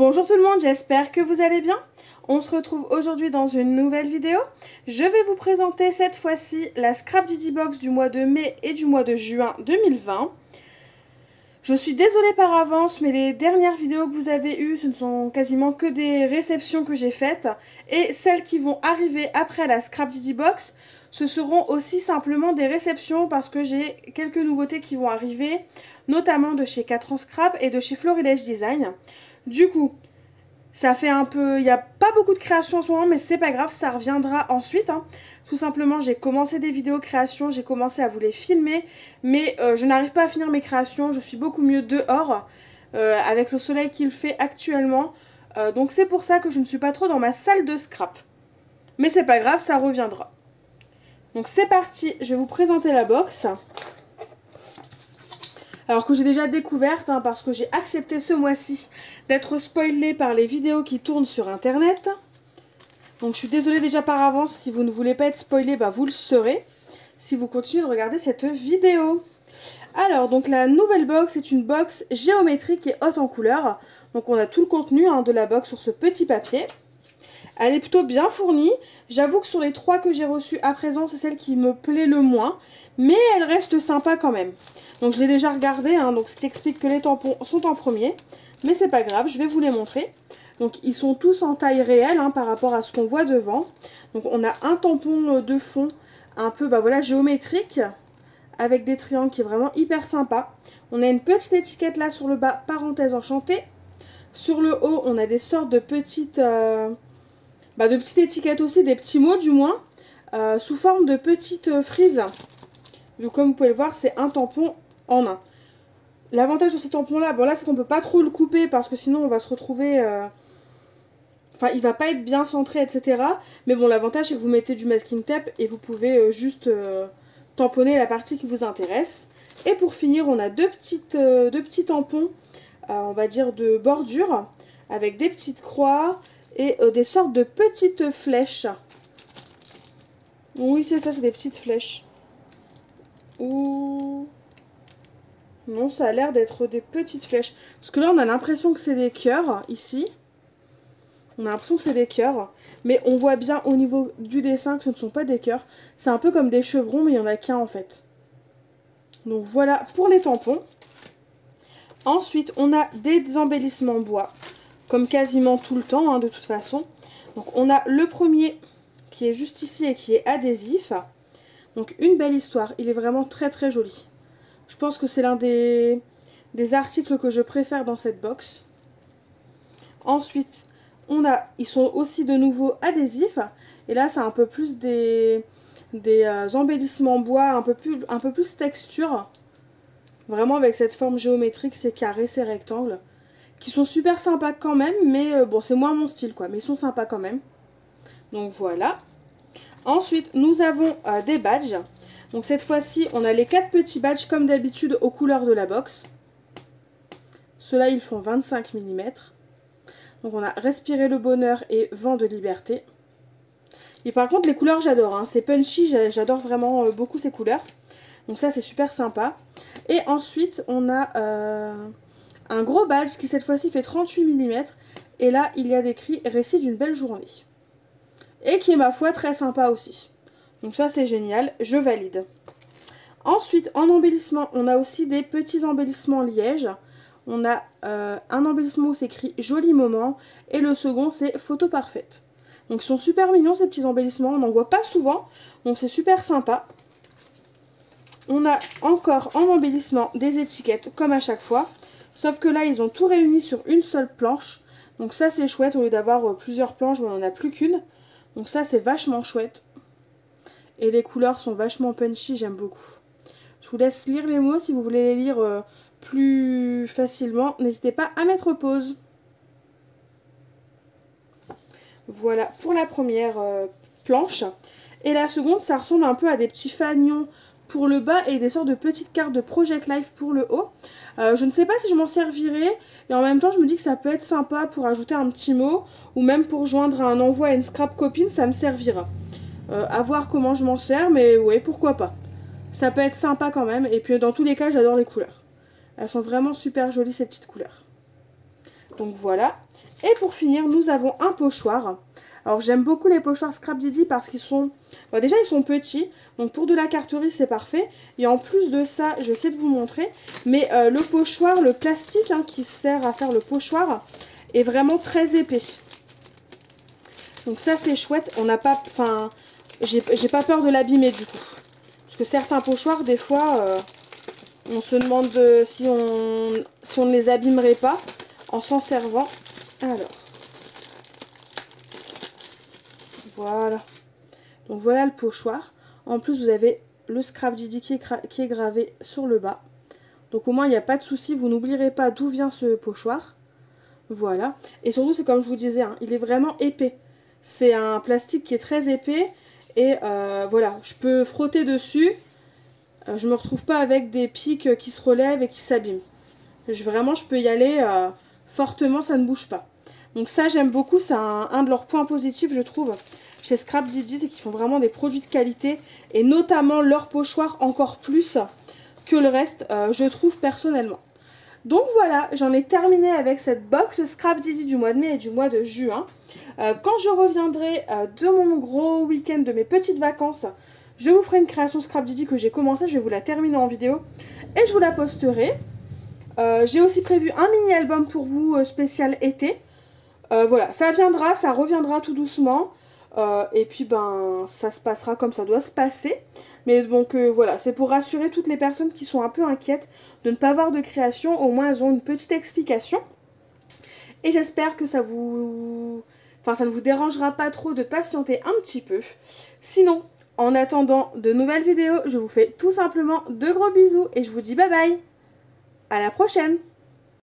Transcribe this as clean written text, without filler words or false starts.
Bonjour tout le monde, j'espère que vous allez bien. On se retrouve aujourd'hui dans une nouvelle vidéo. Je vais vous présenter cette fois-ci la Scrap Digibox du mois de mai et du mois de juin 2020. Je suis désolée par avance, mais les dernières vidéos que vous avez eues, ce ne sont quasiment que des réceptions que j'ai faites. Et celles qui vont arriver après la Scrap Digibox, ce seront aussi simplement des réceptions parce que j'ai quelques nouveautés qui vont arriver, notamment de chez 4 ans Scrap et de chez Florilège Design. Du coup, ça fait un peu... Il n'y a pas beaucoup de créations en ce moment, mais c'est pas grave, ça reviendra ensuite. Tout simplement, j'ai commencé des vidéos créations, j'ai commencé à vous les filmer, mais je n'arrive pas à finir mes créations. Je suis beaucoup mieux dehors, avec le soleil qu'il fait actuellement. Donc c'est pour ça que je ne suis pas trop dans ma salle de scrap. Mais c'est pas grave, ça reviendra. Donc c'est parti, je vais vous présenter la box. Alors que j'ai déjà découverte, parce que j'ai accepté ce mois-ci d'être spoilée par les vidéos qui tournent sur internet. Donc je suis désolée déjà par avance, si vous ne voulez pas être spoilé, vous le serez si vous continuez de regarder cette vidéo. Alors donc la nouvelle box est une box géométrique et haute en couleur. Donc on a tout le contenu de la box sur ce petit papier. Elle est plutôt bien fournie. J'avoue que sur les 3 que j'ai reçues à présent, c'est celle qui me plaît le moins. Mais elle reste sympa quand même. Donc je l'ai déjà regardé, donc ce qui explique que les tampons sont en premier. Mais c'est pas grave, je vais vous les montrer. Donc ils sont tous en taille réelle par rapport à ce qu'on voit devant. Donc on a un tampon de fond un peu géométrique avec des triangles qui est vraiment hyper sympa. On a une petite étiquette là sur le bas, parenthèse enchantée. Sur le haut, on a des sortes de petites étiquettes aussi, des petits mots du moins, sous forme de petites frises. Donc comme vous pouvez le voir, c'est un tampon en un. L'avantage de ces tampons là, c'est qu'on peut pas trop le couper parce que sinon on va se retrouver... Enfin, il va pas être bien centré, etc. Mais bon, l'avantage c'est que vous mettez du masking tape et vous pouvez juste tamponner la partie qui vous intéresse. Et pour finir, on a deux petits tampons, on va dire de bordure, avec des petites croix et des sortes de petites flèches. Oui, c'est ça, c'est des petites flèches. Ouh. Non, ça a l'air d'être des petites flèches. Parce que là, on a l'impression que c'est des cœurs, ici. On a l'impression que c'est des cœurs. Mais on voit bien au niveau du dessin que ce ne sont pas des cœurs. C'est un peu comme des chevrons, mais il n'y en a qu'un en fait. Donc voilà pour les tampons. Ensuite, on a des embellissements bois. Comme quasiment tout le temps, de toute façon. Donc on a le premier qui est juste ici et qui est adhésif. Donc une belle histoire. Il est vraiment très très joli. Je pense que c'est l'un des articles que je préfère dans cette box. Ensuite, ils sont aussi de nouveau adhésifs. Et là, c'est un peu plus des embellissements bois, un peu plus texture. Vraiment avec cette forme géométrique, ces carrés, ces rectangles. Qui sont super sympas quand même, mais bon, c'est moins mon style quoi. Mais ils sont sympas quand même. Donc voilà. Ensuite, nous avons des badges. Donc cette fois-ci, on a les 4 petits badges comme d'habitude aux couleurs de la box. Ceux-là, ils font 25 mm. Donc on a Respirer le bonheur et Vent de liberté. Et par contre, les couleurs, j'adore. C'est punchy, j'adore vraiment beaucoup ces couleurs. Donc ça, c'est super sympa. Et ensuite, on a un gros badge qui cette fois-ci fait 38 mm. Et là, il y a écrit Récit d'une belle journée. Et qui est, ma foi, très sympa aussi. Donc ça, c'est génial, je valide. Ensuite, en embellissement, on a aussi des petits embellissements liège. On a un embellissement où c'est écrit Joli moment. Et le second, c'est Photo parfaite. Donc ils sont super mignons, ces petits embellissements. On n'en voit pas souvent, donc c'est super sympa. On a encore en embellissement des étiquettes, comme à chaque fois. Sauf que là, ils ont tout réuni sur une seule planche. Donc ça, c'est chouette. Au lieu d'avoir plusieurs planches, on n'en a plus qu'une. Donc ça, c'est vachement chouette. Et les couleurs sont vachement punchy, j'aime beaucoup. Je vous laisse lire les mots. Si vous voulez les lire plus facilement, n'hésitez pas à mettre pause. Voilà pour la première planche. Et la seconde, ça ressemble un peu à des petits fanions pour le bas et des sortes de petites cartes de Project Life pour le haut. Je ne sais pas si je m'en servirai. Et en même temps, je me dis que ça peut être sympa pour ajouter un petit mot. Ou même pour joindre un envoi à une scrap copine, ça me servira. À voir comment je m'en sers, mais ouais, pourquoi pas. Ça peut être sympa quand même. Et puis dans tous les cas, j'adore les couleurs. Elles sont vraiment super jolies ces petites couleurs. Donc voilà. Et pour finir, nous avons un pochoir. Alors j'aime beaucoup les pochoirs Scrap Didi parce qu'ils sont... Bon, déjà ils sont petits, donc pour de la carterie c'est parfait. Et en plus de ça, je vais essayer de vous montrer, mais le pochoir, le plastique hein, qui sert à faire le pochoir est vraiment très épais. Donc ça c'est chouette, on n'a pas... Enfin, j'ai pas peur de l'abîmer du coup. Parce que certains pochoirs, des fois, on se demande si on ne les abîmerait pas en s'en servant. Alors... Voilà. Donc voilà le pochoir. En plus, vous avez le Scrap Didi qui est gravé sur le bas. Donc au moins, il n'y a pas de souci. Vous n'oublierez pas d'où vient ce pochoir. Voilà. Et surtout, c'est comme je vous disais, hein, il est vraiment épais. C'est un plastique qui est très épais. Et voilà, je peux frotter dessus. Je ne me retrouve pas avec des pics qui se relèvent et qui s'abîment. Vraiment, je peux y aller fortement, ça ne bouge pas. Donc ça, j'aime beaucoup. C'est un de leurs points positifs, je trouve, chez Scrap Didi, c'est qu'ils font vraiment des produits de qualité. Et notamment leur pochoir encore plus que le reste, je trouve personnellement. Donc voilà, j'en ai terminé avec cette box Scrap Didi du mois de mai et du mois de juin. Quand je reviendrai de mon gros week-end, de mes petites vacances, je vous ferai une création Scrap Didi que j'ai commencé. Je vais vous la terminer en vidéo et je vous la posterai. J'ai aussi prévu un mini-album pour vous spécial été. Voilà, ça viendra, ça reviendra tout doucement. Et puis ben ça se passera comme ça doit se passer. Mais donc voilà, c'est pour rassurer toutes les personnes qui sont un peu inquiètes de ne pas avoir de création. Au moins elles ont une petite explication. Et j'espère que ça vous... Enfin ça ne vous dérangera pas trop de patienter un petit peu. Sinon, en attendant de nouvelles vidéos, je vous fais tout simplement de gros bisous et je vous dis bye bye. À la prochaine!